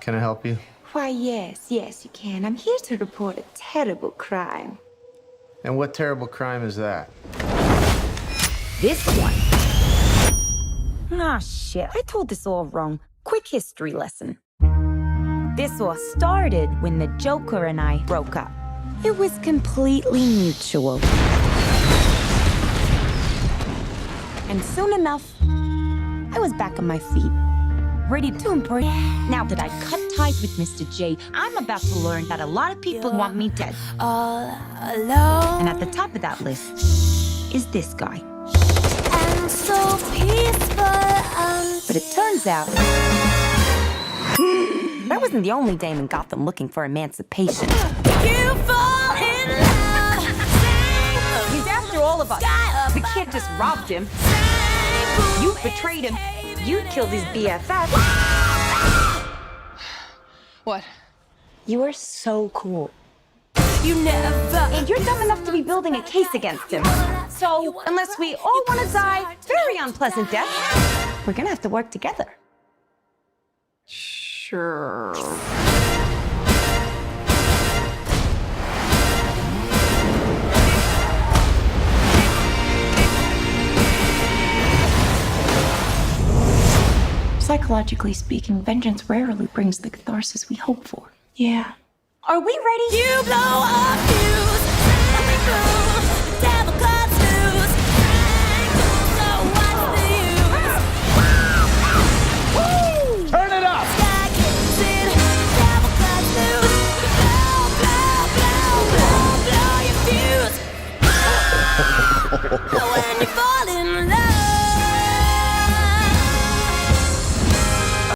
Can I help you? Why, yes, you can. I'm here to report a terrible crime. And what terrible crime is that? This one. Ah, shit. I told this all wrong. Quick history lesson. This all started when the Joker and I broke up. It was completely mutual. And soon enough, I was back on my feet, ready to embrace. Now that I cut ties with Mr. J, I'm about to learn that a lot of people want me dead. All alone. And at the top of that list is this guy. And so peaceful. But it turns out that wasn't the only dame in Gotham looking for emancipation. You fall in love. He's after all of us. The kid just robbed him. You betrayed him. You killed his BFF. What? You are so cool. You never. And you're dumb enough to be building a case against him. So, unless we all want to die very unpleasant deaths, we're gonna have to work together. Sure. Psychologically speaking, vengeance rarely brings the catharsis we hope for. Yeah. Are we ready? You blow up fuse.